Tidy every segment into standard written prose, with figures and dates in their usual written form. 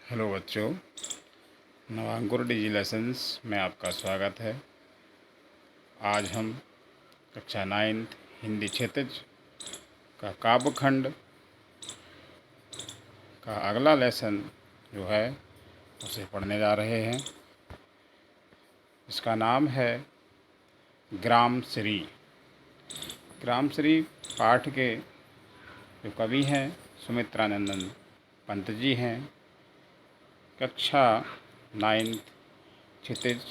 Hello बच्चों, नवांकुर डिजी lessons में आपका स्वागत है। आज हम कक्षा 9th हिंदी क्षितिज का काव्यखंड का अगला लेसन जो है उसे पढ़ने जा रहे हैं। इसका नाम है ग्राम श्री। ग्राम श्री पाठ के जो कवि हैं सुमित्रानंदन पंत जी हैं। कक्षा 9th क्षितिज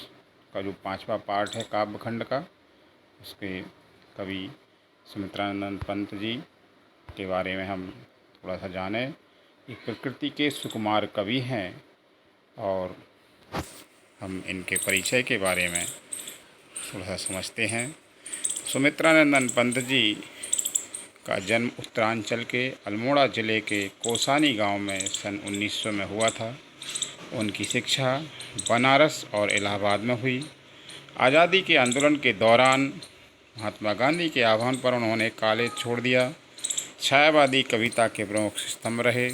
का जो 5वां पाठ है काव्यखंड का, उसके कवि सुमित्रानंद पंत जी के बारे में हम थोड़ा सा जानें। ये प्रकृति के सुकुमार कवि हैं और हम इनके परिचय के बारे में थोड़ा सा समझते हैं। सुमित्रानंदन पंत जी का जन्म उत्तरांचल के अल्मोड़ा ज़िले के कोसानी गांव में सन 1900 में हुआ था। उनकी शिक्षा बनारस और इलाहाबाद में हुई। आज़ादी के आंदोलन के दौरान महात्मा गांधी के आह्वान पर उन्होंने कॉलेज छोड़ दिया। छायावादी कविता के प्रमुख स्तंभ रहे।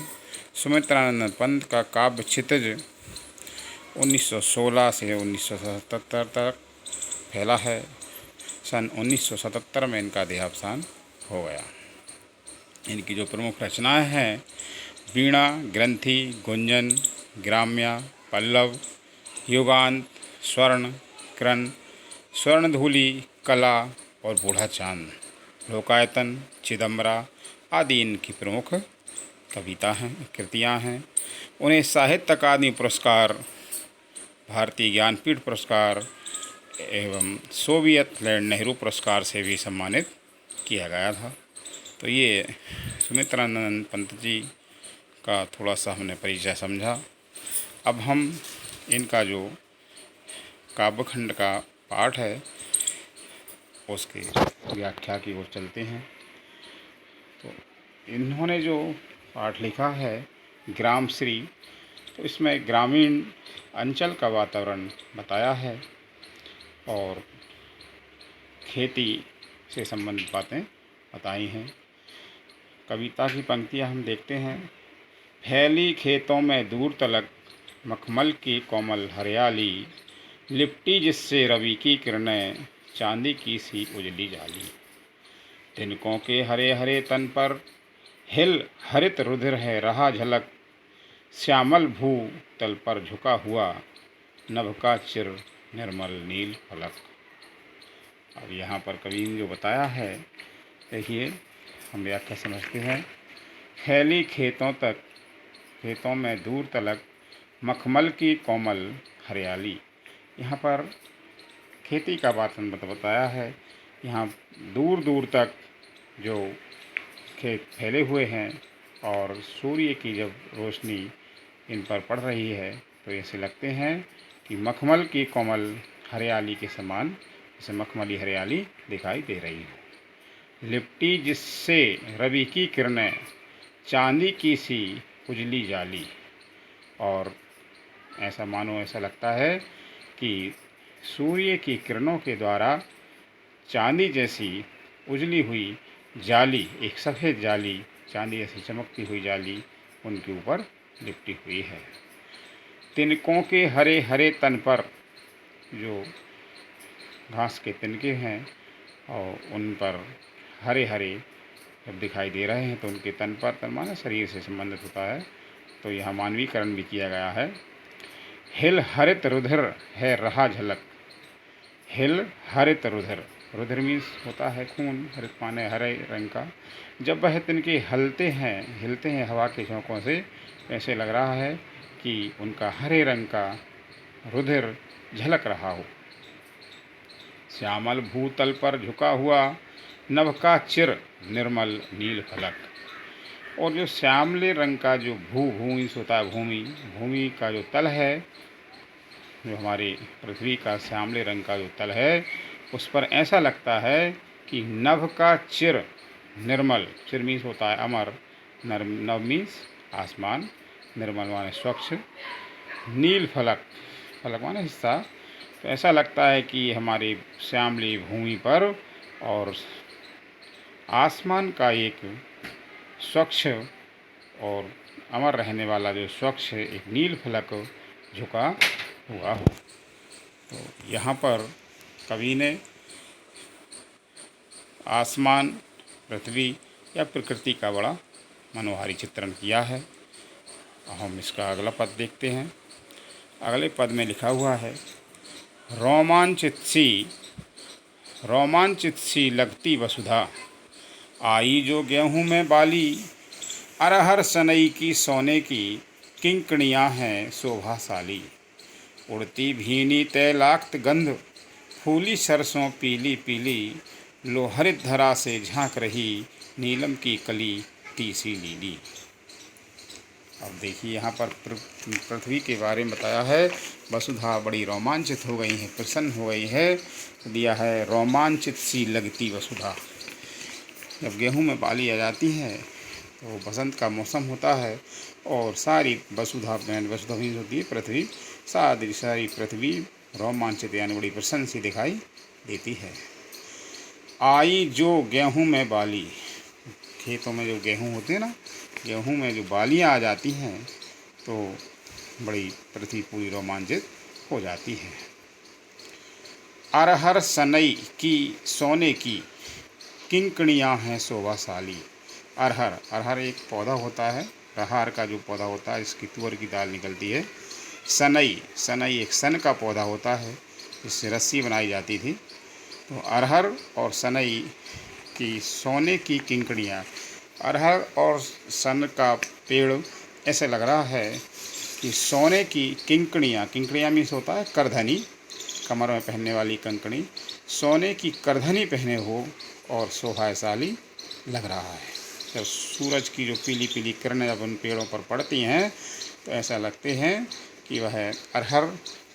सुमित्रानंद पंत का काव्य क्षितिज 1916 से 1977 तक फैला है। सन 1977 में इनका देहावसान हो गया। इनकी जो प्रमुख रचनाएं हैं, वीणा, ग्रंथि, गुंजन, ग्राम्या, पल्लव, युगांत, स्वर्ण, कृण, स्वर्णधूलि, कला और बूढ़ा चांद, लोकायतन, चिदम्बरा आदि इनकी प्रमुख कविता हैं, कृतियां हैं। उन्हें साहित्य अकादमी पुरस्कार, भारतीय ज्ञानपीठ पुरस्कार एवं सोवियत लैंड नेहरू पुरस्कार से भी सम्मानित किया गया था। तो ये सुमित्रानंद पंत जी का थोड़ा सा हमने परिचय समझा। अब हम इनका जो काव्यखंड का पाठ है उसके व्याख्या की ओर चलते हैं। तो इन्होंने जो पाठ लिखा है ग्राम श्री, तो इसमें ग्रामीण अंचल का वातावरण बताया है और खेती से संबंधित बातें बताई हैं। कविता की पंक्तियां हम देखते हैं। फैली खेतों में दूर तलक मखमल की कोमल हरियाली, लिपटी जिससे रवि की किरणें चांदी की सी उजली जाली। तिनकों के हरे हरे तन पर हिल हरित रुधिर है रहा झलक, श्यामल भू तल पर झुका हुआ नभ का चिर निर्मल नील फलक। अब यहाँ पर कवि ने जो बताया है, देखिए हम व्याख्या समझते हैं। फैली खेतों में दूर तलक मखमल की कोमल हरियाली। यहाँ पर खेती का वातावरण बताया है। यहाँ दूर दूर तक जो खेत फैले हुए हैं और सूर्य की जब रोशनी इन पर पड़ रही है तो ऐसे लगते हैं कि मखमल की कोमल हरियाली के समान जैसे मखमली हरियाली दिखाई दे रही है। लिपटी जिससे रवि की किरणें चांदी की सी उजली जाली, और ऐसा मानो ऐसा लगता है कि सूर्य की किरणों के द्वारा चांदी जैसी उजली हुई जाली, एक सफ़ेद जाली, चांदी जैसी चमकती हुई जाली उनके ऊपर लिपटी हुई है। तिनकों के हरे हरे तन पर, जो घास के तिनके हैं और उन पर हरे हरे जब दिखाई दे रहे हैं तो उनके तन पर, तन माने शरीर से संबंधित होता है, तो यह मानवीकरण भी किया गया है। हिल हरित रुधिर है रहा झलक। हिल हरित रुधिर, रुधिर मीन्स होता है खून, हरित माने हरे रंग का। जब वह तिनके हिलते हैं हवा के झोंकों से, ऐसे लग रहा है कि उनका हरे रंग का रुधिर झलक रहा हो। श्यामल भूतल पर झुका हुआ नभ का चिर निर्मल नील फलक। और जो श्यामले रंग का जो भूमि होता है, भूमि का जो तल है, जो हमारी पृथ्वी का श्यामले रंग का जो तल है, उस पर ऐसा लगता है कि नभ का चिर निर्मल, चिर मीन्स होता है अमर, नभ मीन्स आसमान, निर्मल माने स्वच्छ, नील फलक, फलक माने हिस्सा, तो ऐसा लगता है कि हमारी श्यामली भूमि पर और आसमान का एक स्वच्छ और अमर रहने वाला जो स्वच्छ एक नील फलक झुका हुआ हो। तो यहाँ पर कवि ने आसमान, पृथ्वी या प्रकृति का बड़ा मनोहारी चित्रण किया है। हम इसका अगला पद देखते हैं। अगले पद में लिखा हुआ है, रोमांचित सी लगती वसुधा, आई जो गेहूं में बाली, अरहर सनई की सोने की, किंकणियाँ हैं शोभाशाली। उड़ती भीनी तैलाक्त गंध, फूली सरसों पीली पीली, लोहरित धरा से झांक रही, नीलम की कली तीसी नीली। अब देखिए यहाँ पर पृथ्वी के बारे में बताया है। वसुधा बड़ी रोमांचित हो गई है, प्रसन्न हो गई है। दिया है रोमांचित सी लगती वसुधा। जब गेहूं में बाली आ जाती है तो बसंत का मौसम होता है और सारी वसुधा होती है पृथ्वी, सारी पृथ्वी रोमांचित यानी बड़ी प्रसन्न सी दिखाई देती है। आई जो गेहूं में बाली, खेतों में जो गेहूं होते हैं ना, गेहूं में जो बालियां आ जाती हैं तो बड़ी पृथ्वी पूरी रोमांचित हो जाती है। अरहर सनई की सोने की, किंकणियाँ हैं शोभाशाली। अरहर एक पौधा होता है, अरहर का जो पौधा होता है इसकी तुअर की दाल निकलती है। सनई एक सन का पौधा होता है, इससे रस्सी बनाई जाती थी। तो अरहर और सनई की सोने की किंकणियाँ, अरहर और सन का पेड़ ऐसे लग रहा है कि सोने की किंकणियाँ मीन्स होता है करधनी, कमर में पहनने वाली कंकणी, सोने की करधनी पहने हो और शोभाशाली लग रहा है। जब सूरज की जो पीली पीली किरणें जब उन पेड़ों पर पड़ती हैं तो ऐसा लगते हैं कि वह अरहर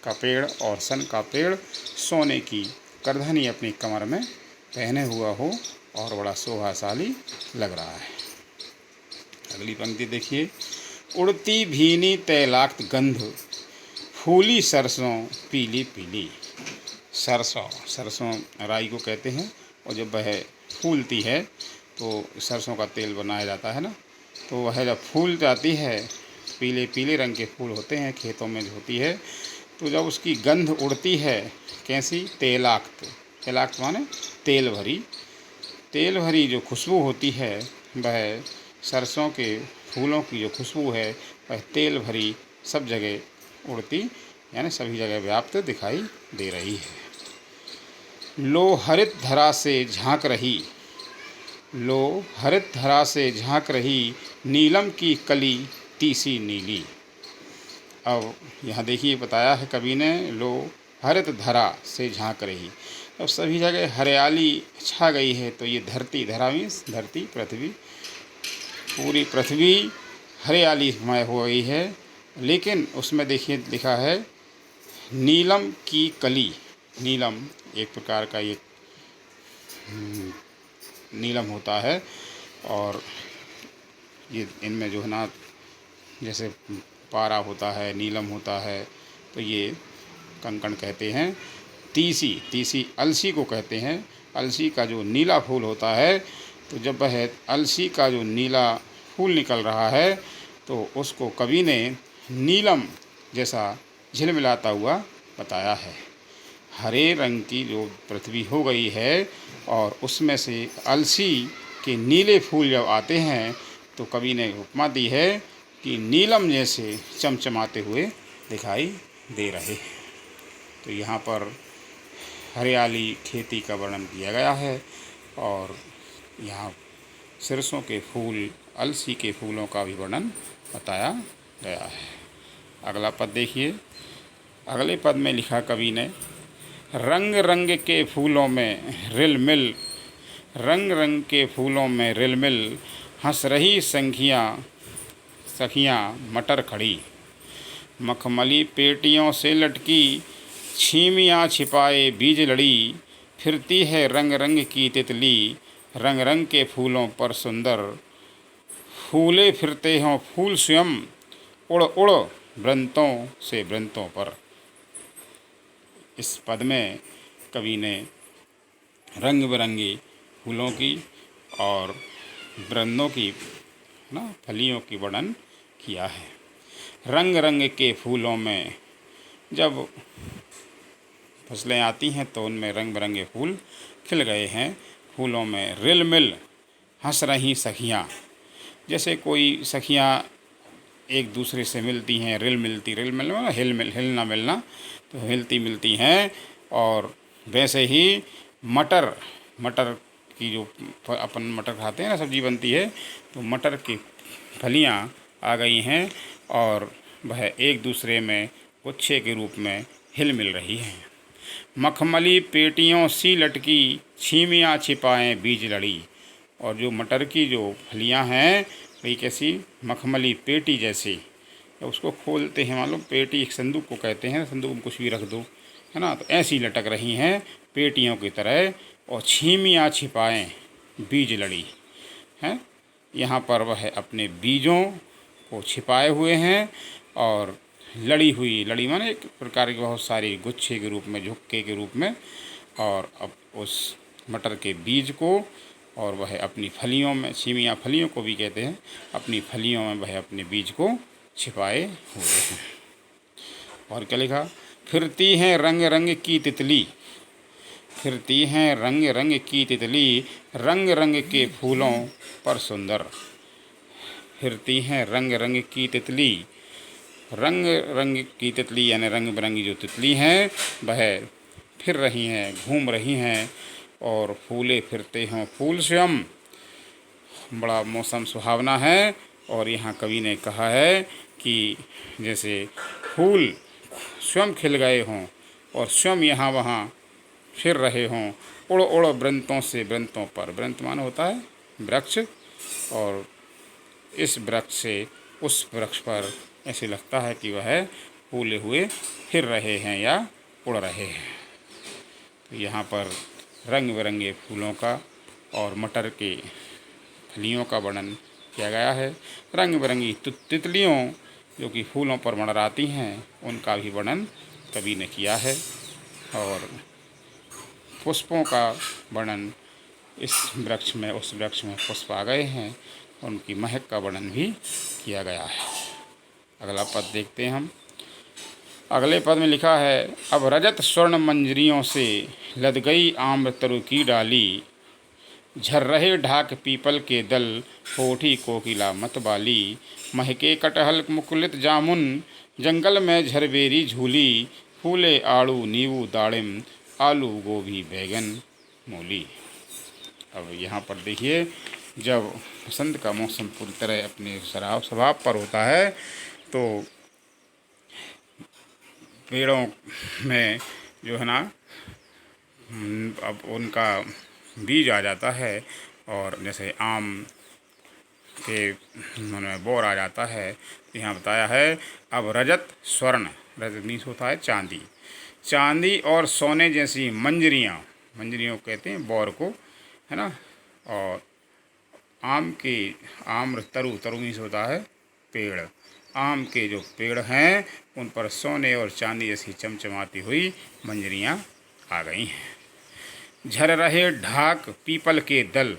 का पेड़ और सन का पेड़ सोने की करधनी अपनी कमर में पहने हुआ हो और बड़ा शोभाशाली लग रहा है। अगली पंक्ति देखिए, उड़ती भीनी तैलाक्त गंध, फूली सरसों पीली पीली। सरसों राई को कहते हैं और जब वह फूलती है तो सरसों का तेल बनाया जाता है ना, तो वह जब फूल जाती है, पीले पीले रंग के फूल होते हैं खेतों में जो होती है, तो जब उसकी गंध उड़ती है कैसी, तैलाक्त माने तेल भरी जो खुशबू होती है, वह सरसों के फूलों की जो खुशबू है वह तेल भरी सब जगह उड़ती यानी सभी जगह व्याप्त दिखाई दे रही है। लो हरित धरा से झांक रही, नीलम की कली तीसी नीली। अब यहाँ देखिए बताया है कवि ने, लो हरित धरा से झांक रही, अब सभी जगह हरियाली छा गई है। तो ये धरती, धरा मीन्स धरती, पृथ्वी, पूरी पृथ्वी हरियालीमय हो गई है। लेकिन उसमें देखिए लिखा है नीलम की कली। नीलम एक प्रकार का ये नीलम होता है और ये इनमें जो है ना, जैसे पारा होता है, नीलम होता है, तो ये कंकण कहते हैं। तीसी अलसी को कहते हैं। अलसी का जो नीला फूल होता है, तो जब वह अलसी का जो नीला फूल निकल रहा है तो उसको कवि ने नीलम जैसा झिलमिलाता हुआ बताया है। हरे रंग की जो पृथ्वी हो गई है और उसमें से अलसी के नीले फूल जब आते हैं तो कवि ने उपमा दी है कि नीलम जैसे चमचमाते हुए दिखाई दे रहे हैं। तो यहाँ पर हरियाली खेती का वर्णन किया गया है और यहाँ सरसों के फूल, अलसी के फूलों का भी वर्णन बताया गया है। अगला पद देखिए। अगले पद में लिखा कवि ने, रंग रंग के फूलों में रिलमिल, रंग रंग के फूलों में रिलमिल, हंस रही सखियाँ मटर खड़ी, मखमली पेटियों से लटकी, छीमियाँ छिपाए बीज लड़ी, फिरती है रंग रंग की तितली, रंग रंग के फूलों पर सुंदर, फूले फिरते हों फूल स्वयं, उड़ उड़ वृंतों से वृंतों पर। इस पद में कवि ने रंग बिरंगी फूलों की और वृंदों की ना फलियों की वर्णन किया है। रंग रंग के फूलों में जब फसलें आती हैं तो उनमें रंग बिरंगे फूल खिल गए हैं। फूलों में रिल मिल हंस रही सखियाँ, जैसे कोई सखियाँ एक दूसरे से मिलती हैं, रिल मिलती, रिल मिलना हिलना मिलना, तो हिलती मिलती हैं। और वैसे ही मटर मटर की जो अपन मटर खाते हैं ना, सब्जी बनती है, तो मटर की फलियाँ आ गई हैं और वह एक दूसरे में गुच्छे के रूप में हिल मिल रही हैं। मखमली पेटियों सी लटकी छीमियाँ छिपाएं बीज लड़ी। और जो मटर की जो फलियाँ हैं वही कैसी मखमली पेटी जैसी, उसको खोलते हैं, मालूम पेटी एक संदूक को कहते हैं, संदूक में कुछ भी रख दो, है ना, तो ऐसी लटक रही हैं पेटियों की तरह। और छीमियाँ छिपाएं बीज लड़ी हैं, यहाँ पर वह अपने बीजों को छिपाए हुए हैं और लड़ी हुई, लड़ी माने एक प्रकार की बहुत सारी गुच्छे के रूप में, झुक्के के रूप में, और अब उस मटर के बीज को और वह अपनी फलियों में, छीमियाँ फलियों को भी कहते हैं, अपनी फलियों में वह अपने बीज को छिपाए हुए हैं। और क्या लिखा, फिरती हैं रंग रंग की तितली, फिरती हैं रंग रंग की तितली, रंग रंग के फूलों पर सुंदर। फिरती हैं रंग रंग की तितली, रंग रंग की तितली यानी रंग बिरंगी जो तितली हैं वह फिर रही हैं, घूम रही हैं और फूले फिरते हों फूल स्वयं। बड़ा मौसम सुहावना है। और यहाँ कवि ने कहा है कि जैसे फूल स्वयं खिल गए हों और स्वयं यहाँ वहाँ फिर रहे हों, उड़ उड़ वृंतों से वृंतों पर, वृंत मान होता है वृक्ष, और इस वृक्ष से उस वृक्ष पर ऐसे लगता है कि वह फूले हुए फिर रहे हैं या उड़ रहे हैं। तो यहाँ पर रंग बिरंगे फूलों का और मटर के फलियों का वर्णन किया गया है। रंग बिरंगी तितलियों जो कि फूलों पर मंडराती हैं उनका भी वर्णन कवि ने किया है। और पुष्पों का वर्णन, इस वृक्ष में उस वृक्ष में पुष्प आ गए हैं, उनकी महक का वर्णन भी किया गया है। अगला पद देखते हैं हम। अगले पद में लिखा है, अब रजत स्वर्ण मंजरियों से लद गई आम्र तरु की डाली, झर रहे ढाक पीपल के दल, होठी कोकिला मतवाली, महके कटहल मुकुलित जामुन, जंगल में झरबेरी झूली, फूले आड़ू नींबू दाड़िम, आलू गोभी बैगन मूली। अब यहाँ पर देखिए, जब बसंत का मौसम पूरी तरह अपने स्वभाव पर होता है तो पेड़ों में जो है ना, अब उनका बीज आ जाता है। और जैसे आम के में बोर आ जाता है, तो यहाँ बताया है अब रजत स्वर्ण, रजत मीन्स होता है चांदी, चांदी और सोने जैसी मंजरियाँ, मंजरियों कहते हैं बोर को, है ना। और आम के आम्र तरु, तरु मीन्स होता है पेड़, आम के जो पेड़ हैं उन पर सोने और चांदी जैसी चमचमाती हुई मंजरियाँ आ गई हैं। झर रहे ढाक पीपल के दल,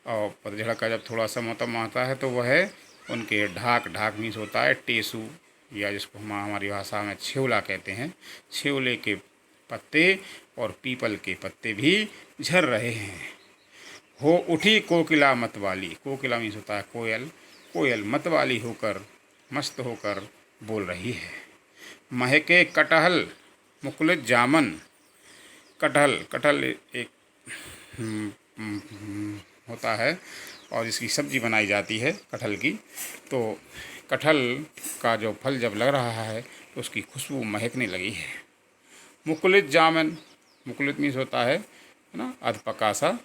और पतझड़ का जब थोड़ा सा मौसम आता है तो वह उनके ढाक, ढाक मीन्स होता है टेसू, या जिसको हम हमारी भाषा में छेवला कहते हैं, छेवले के पत्ते और पीपल के पत्ते भी झर रहे हैं। हो उठी कोकिला मतवाली, कोकिला मीन्स होता है कोयल, कोयल मतवाली होकर, मस्त होकर बोल रही है। महके कटहल मुकुलित जामन, कटहल, कटहल एक होता है और इसकी सब्ज़ी बनाई जाती है कटहल की। तो कटहल का जो फल जब लग रहा है तो उसकी खुशबू महकने लगी है। मुकुलित जामन, मुकुलित मीन्स होता है ना अधपका सा,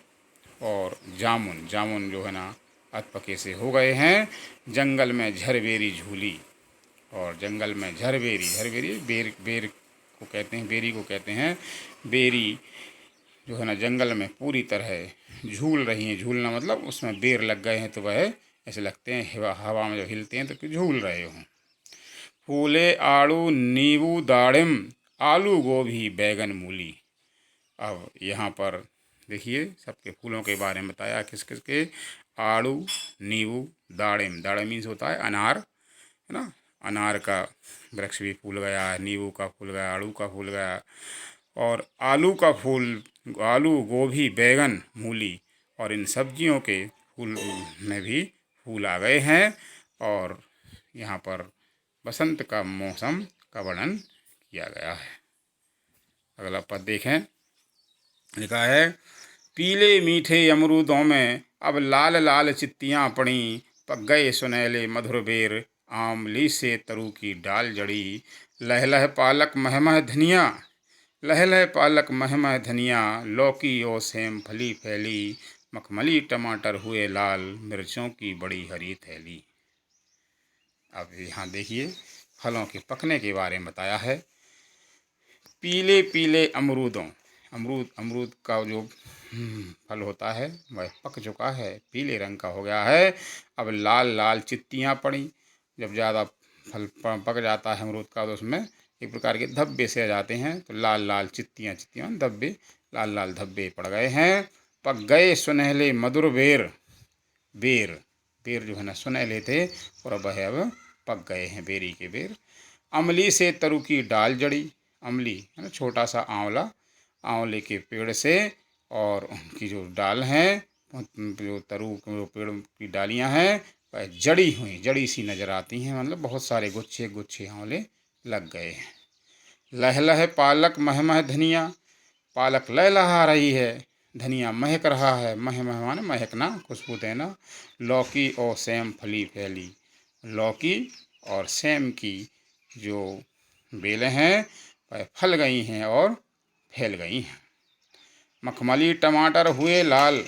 और जामुन, जामुन जो है ना अधपके से हो गए हैं। जंगल में झरबेरी झूली, और जंगल में झरबेरी, झरबेरी बेर, बेर को कहते हैं, बेरी को कहते हैं, बेरी जो है ना जंगल में पूरी तरह झूल रही हैं। झूलना मतलब उसमें बेर लग गए हैं तो वह ऐसे लगते हैं हवा में जब हिलते हैं तो झूल रहे हों। फूले आड़ू नींबू दाड़िम, आलू गोभी बैगन मूली। अब यहाँ पर देखिए सबके फूलों के बारे में बताया, किस किस के। आड़ू, नींबू, दाड़िम। दाड़िम मीन्स होता है अनार, है ना। अनार का वृक्ष भी फूल गया है, नींबू का फूल गया, आड़ू का फूल गया, और आलू का फूल, आलू, गोभी, बैगन, मूली, और इन सब्जियों के फूल में भी फूल आ गए हैं। और यहाँ पर बसंत का मौसम का वर्णन किया गया है। अगला पद देखें, लिखा है पीले मीठे अमरूदों में अब लाल लाल चित्तियाँ पड़ी, पक गए सुनहले मधुर बेर, आमली से तरू की डाल जड़ी, लह लह पालक महमह धनिया, लह लह पालक महमह धनिया, लौकी और सेम फली फैली, मखमली टमाटर हुए लाल, मिर्चों की बड़ी हरी थैली। अब यहाँ देखिए फलों के पकने के बारे में बताया है। पीले पीले अमरूदों, अमरूद का जो फल होता है वह पक चुका है, पीले रंग का हो गया है। अब लाल लाल चित्तियाँ पड़ी, जब ज़्यादा फल पक जाता है अमरूद का तो उसमें एक प्रकार के धब्बे से आ जाते हैं, तो लाल लाल चित्तियाँ, चित्तियाँ धब्बे, लाल लाल धब्बे पड़ गए हैं। पक गए सुनहले मधुर बेर, बेर, बेर जो है ना सुनहले थे और अब पक गए हैं बेरी के बेर। अमली से तरू की डाल जड़ी, अमली है ना छोटा सा आंवला, आंवले के पेड़ से और उनकी जो डाल हैं, जो तरू जो पेड़ की डालियां हैं वह जड़ी हुई, जड़ी सी नज़र आती हैं, मतलब बहुत सारे गुच्छे गुच्छे आंवले लग गए हैं। लह लह पालक महमह धनिया, पालक लहलहा रही है, धनिया महक रहा है, मह मह माने महकना, खुशबू देना। लौकी और सेम फली फैली, लौकी और सेम की जो बेलें हैं वह फल गई हैं और फैल गई हैं। मखमली टमाटर हुए लाल,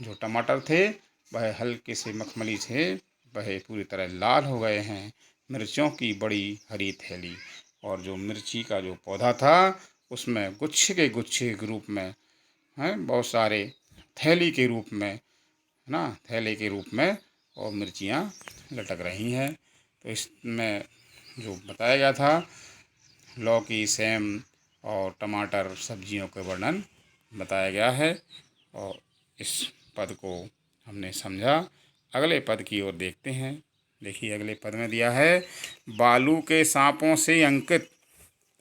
जो टमाटर थे वह हल्के से मखमली थे, वह पूरी तरह लाल हो गए हैं। मिर्चों की बड़ी हरी थैली, और जो मिर्ची का जो पौधा था उसमें गुच्छे के रूप में हैं बहुत सारे, थैली के रूप में ना, थैले के रूप में और मिर्चियाँ लटक रही हैं। तो इसमें जो बताया गया था लौकी, सेम और टमाटर सब्जियों के वर्णन बताया गया है, और इस पद को हमने समझा। अगले पद की ओर देखते हैं। देखिए अगले पद में दिया है बालू के सांपों से अंकित,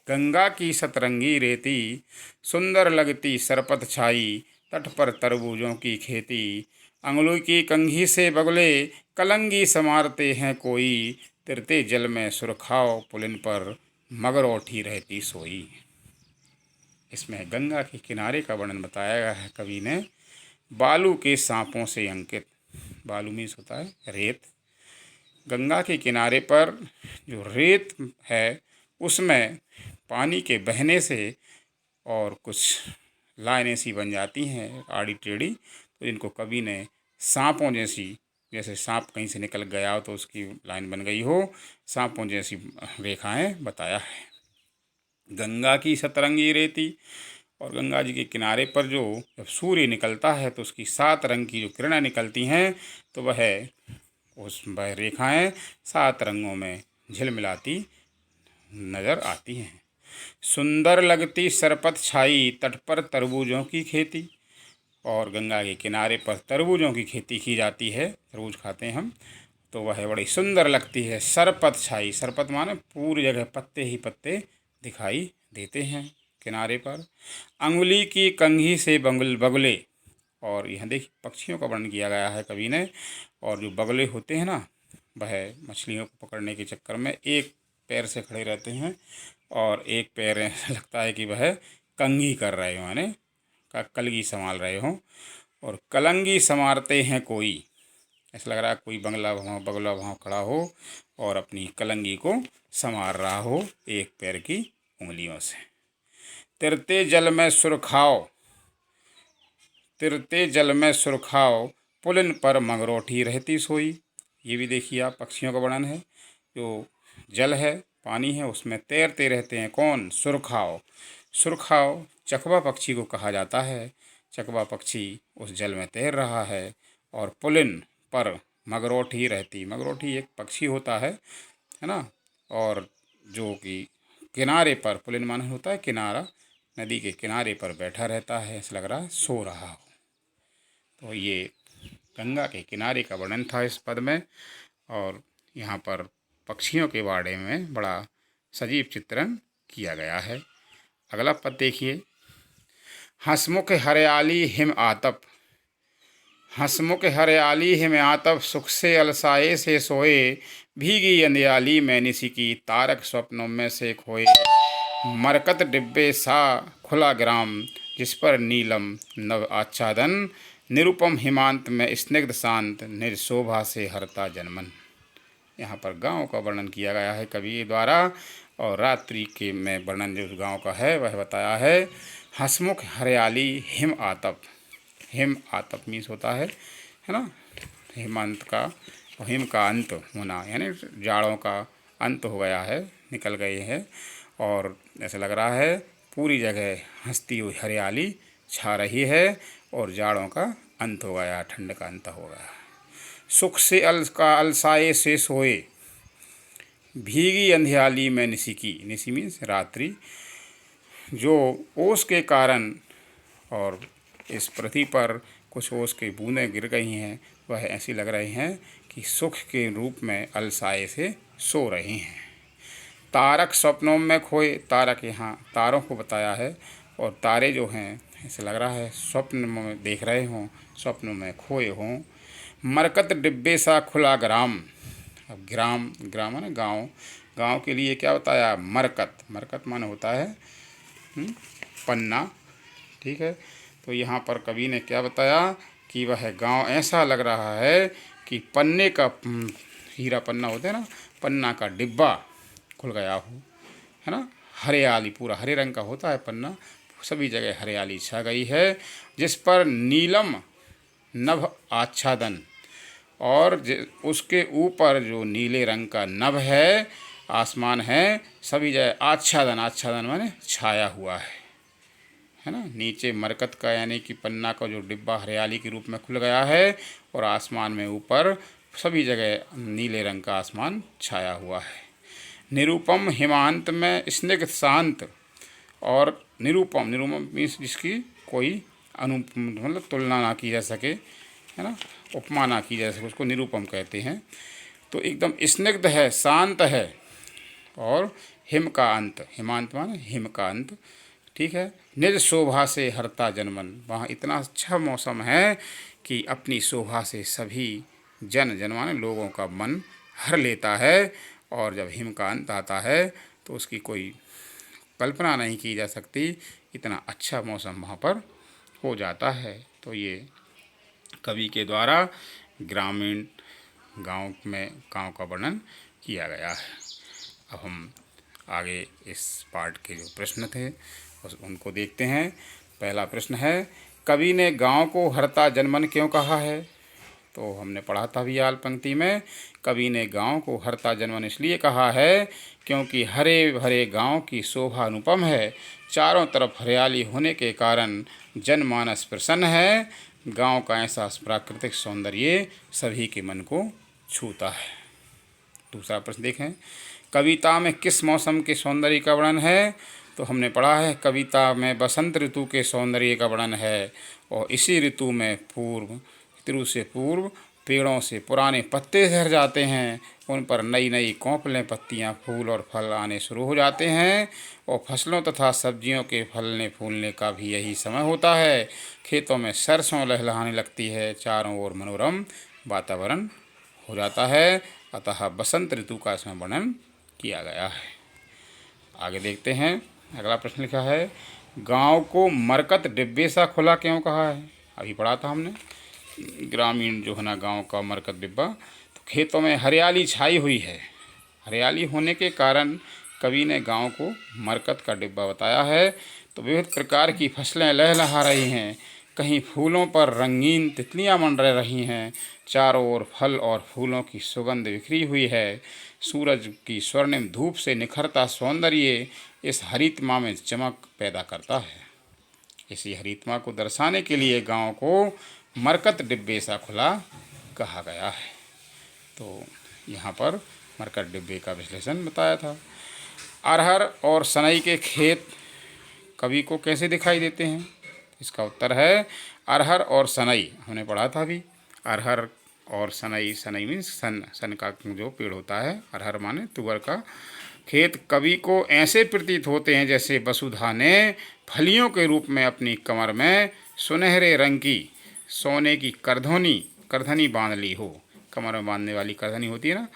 गंगा की सतरंगी रेती, सुंदर लगती सरपत छाई, तट पर तरबूजों की खेती, अंगुली की कंघी से बगुले, कलंगी समारते हैं कोई, तिरते जल में सुरखाओ पुलिन पर, मगरौठी रहती सोई। इसमें गंगा के किनारे का वर्णन बताया गया है कवि ने। बालू के सांपों से अंकित, बालू मीन्स होता है रेत, गंगा के किनारे पर जो रेत है उसमें पानी के बहने से और कुछ लाइनें सी बन जाती हैं आड़ी टेढ़ी, तो इनको कवि ने सांपों जैसी, जैसे सांप कहीं से निकल गया हो तो उसकी लाइन बन गई हो, सांपों जैसी रेखाएं बताया है। गंगा की सतरंगी रेती, और गंगा जी के किनारे पर जो जब सूर्य निकलता है तो उसकी 7 रंग की जो किरणें निकलती हैं तो वह रेखाएं 7 रंगों में झिलमिलाती नज़र आती हैं। सुंदर लगती सरपत छाई, तट पर तरबूजों की खेती, और गंगा के किनारे पर तरबूजों की खेती की जाती है, तरबूज खाते हैं हम, तो वह बड़ी सुंदर लगती है। सरपत छाई, सरपत माने पूरी जगह पत्ते ही पत्ते दिखाई देते हैं किनारे पर। अंगुली की कंघी से बगुले, और यहाँ देखिए पक्षियों का वर्णन किया गया है कवि ने, और जो बगुले होते हैं ना वह मछलियों को पकड़ने के चक्कर में एक पैर से खड़े रहते हैं और एक पैर लगता है कि वह कंघी कर रहे हो, यानी कलगी संभाल रहे हों, और कलंगी संवारते हैं कोई, ऐसा लग रहा है कोई बगुला वहाँ खड़ा हो और अपनी कलंगी को संवार रहा हो एक पैर की उंगलियों से। तिरते जल में सुरखाओ, तिरते जल में सुरखाओ, पुलिन पर मगरौठी रहती सोई। ये भी देखिए आप पक्षियों का वर्णन है, जो जल है पानी है उसमें तैरते रहते हैं, कौन, सुरखाओ। सुरखाओ चकवा पक्षी को कहा जाता है, चकवा पक्षी उस जल में तैर रहा है, और पुलिन पर मगरौठी रहती, मगरौठी एक पक्षी होता है ना, और जो कि किनारे पर, पुलिन माने होता है किनारा, नदी के किनारे पर बैठा रहता है, ऐसा लग रहा है सो रहा हो। तो ये गंगा के किनारे का वर्णन था इस पद में। और यहाँ पर पक्षियों के बारे में बड़ा सजीव चित्रण किया गया है। अगला पद देखिए, हंसमुख हरियाली हिम आतप। हंसमुख हरियाली हिम आतप, सुख से अलसाए से सोए, भीगी अंधियाली में निसी की, तारक स्वप्नों में से खोए। मरकत डिब्बे सा खुला ग्राम, जिस पर नीलम नव आच्छादन, निरुपम हिमांत में स्निग्ध शांत, निर्शोभा से हरता जनमन। यहाँ पर गांव का वर्णन किया गया है कवि द्वारा, और रात्रि के में वर्णन जो गांव का है वह बताया है। हंसमुख हरियाली हिम आतप। हिम आतप मीन्स होता है ना, हेमंत का, हिम का अंत होना, यानी जाड़ों का अंत हो गया है, निकल गए हैं। और ऐसा लग रहा है पूरी जगह हंसती हुई हरियाली छा रही है और जाड़ों का अंत हो गया, ठंड का अंत हो गया। सुख से अलसाए से सोए, भीगी अंधियाली में निसी की। निसी मीन्स रात्रि, जो ओस के कारण और इस पृथ्वी पर कुछ ओस की बूंदें गिर गई हैं, वह ऐसी लग रही हैं कि सुख के रूप में अलसाए से सो रही हैं। तारक स्वप्नों में खोए। तारक यहाँ तारों को बताया है, और तारे जो हैं ऐसे लग रहा है स्वप्न में देख रहे हों, स्वप्नों में खोए हों। मरकत डिब्बे सा खुला ग्राम। अब ग्राम, ग्राम है ना गाँव, गाँव के लिए क्या बताया, मरकत। मरकत माने होता है पन्ना, ठीक है। तो यहाँ पर कवि ने क्या बताया कि वह गांव ऐसा लग रहा है कि पन्ने का, हीरा पन्ना होता है ना, पन्ना का डिब्बा खुल गया हो, है ना। हरियाली, पूरा हरे रंग का होता है पन्ना, सभी जगह हरियाली छा गई है। जिस पर नीलम नभ आच्छादन, और उसके ऊपर जो नीले रंग का नभ है, आसमान है, सभी जगह आच्छादन, आच्छादन माने छाया हुआ है ना। नीचे मरकत का यानी कि पन्ना का जो डिब्बा हरियाली के रूप में खुल गया है, और आसमान में ऊपर सभी जगह नीले रंग का आसमान छाया हुआ है। निरुपम हिमांत में स्निग्ध शांत, और निरुपम, निरुपम मीन्स जिसकी कोई मतलब तुलना ना की जा सके, है ना, उपमा ना की जा सके, उसको निरुपम कहते हैं। तो एकदम स्निग्ध है, शांत है, और हिम का अंत, हिमांत माने हिम का अंत, ठीक है। निज शोभा से हरता जनमन, वहाँ इतना अच्छा मौसम है कि अपनी शोभा से सभी जन माने लोगों का मन हर लेता है। और जब हिम का अंत आता है तो उसकी कोई कल्पना नहीं की जा सकती, इतना अच्छा मौसम वहाँ पर हो जाता है। तो ये कवि के द्वारा ग्रामीण गांव में गांव का वर्णन किया गया है। अब हम आगे इस पाठ के जो प्रश्न थे उनको देखते हैं। पहला प्रश्न है, कवि ने गांव को हरता जनमन क्यों कहा है? तो हमने पढ़ा था वियाल पंक्ति में, कवि ने गांव को हरता जनमन इसलिए कहा है क्योंकि हरे भरे गांव की शोभा अनुपम है। चारों तरफ हरियाली होने के कारण जनमानस प्रसन्न है। गांव का ऐसा प्राकृतिक सौंदर्य सभी के मन को छूता है। दूसरा प्रश्न देखें, कविता में किस मौसम के सौंदर्य का वर्णन है? तो हमने पढ़ा है कविता में बसंत ऋतु के सौंदर्य का वर्णन है, और इसी ऋतु में ऋतु से पूर्व पेड़ों से पुराने पत्ते झड़ जाते हैं, उन पर नई नई कौंपलें, पत्तियां, फूल और फल आने शुरू हो जाते हैं, और फसलों तथा सब्जियों के फलने फूलने का भी यही समय होता है। खेतों में सरसों लहलहाने लगती है, चारों ओर मनोरम वातावरण हो जाता है। अतः बसंत ऋतु का इसमें वर्णन किया गया है। आगे देखते हैं, अगला प्रश्न लिखा है, गांव को मरकत डिब्बे सा खुला क्यों कहा है? अभी पढ़ा था हमने, ग्रामीण जो है ना गांव का मरकत डिब्बा। तो खेतों में हरियाली छाई हुई है, हरियाली होने के कारण कवि ने गांव को मरकत का डिब्बा बताया है। तो विविध प्रकार की फसलें लहलहा रही हैं, कहीं फूलों पर रंगीन तितलियां मंडरा रही हैं, चारों ओर फल और फूलों की सुगंध बिखरी हुई है। सूरज की स्वर्णिम धूप से निखरता सौंदर्य इस हरितमा में चमक पैदा करता है। इसी हरितमा को दर्शाने के लिए गांव को मरकत डिब्बे सा खुला कहा गया है। तो यहाँ पर मरकत डिब्बे का विश्लेषण बताया था। अरहर और सनई के खेत कवि को कैसे दिखाई देते हैं? इसका उत्तर है अरहर और सनई। हमने पढ़ा था अभी, अरहर और सनई। सनई मीन्स सन का जो पेड़ होता है, अरहर माने तुअर का खेत। कवि को ऐसे प्रतीत होते हैं जैसे वसुधा ने फलियों के रूप में अपनी कमर में सुनहरे रंग की सोने की करधनी बांध ली हो। कमर में बांधने वाली करधनी होती है ना,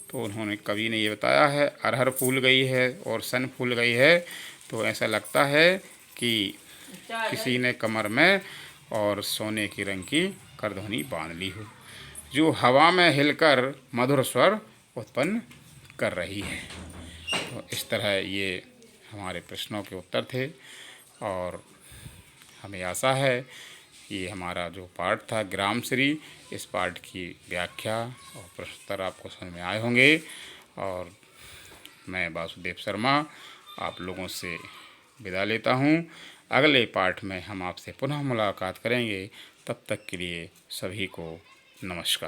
तो उन्होंने, कवि ने ये बताया है, अरहर फूल गई है और सन फूल गई है, तो ऐसा लगता है कि किसी ने कमर में और सोने की रंग की करधनी बांध ली हो, जो हवा में हिलकर मधुर स्वर उत्पन्न कर रही है। तो इस तरह ये हमारे प्रश्नों के उत्तर थे, और हमें आशा है ये हमारा जो पाठ था ग्रामश्री, इस पाठ की व्याख्या और प्रश्नोत्तर आपको समझ में आए होंगे। और मैं वासुदेव शर्मा आप लोगों से विदा लेता हूँ। अगले पाठ में हम आपसे पुनः मुलाकात करेंगे। तब तक के लिए सभी को नमस्कार।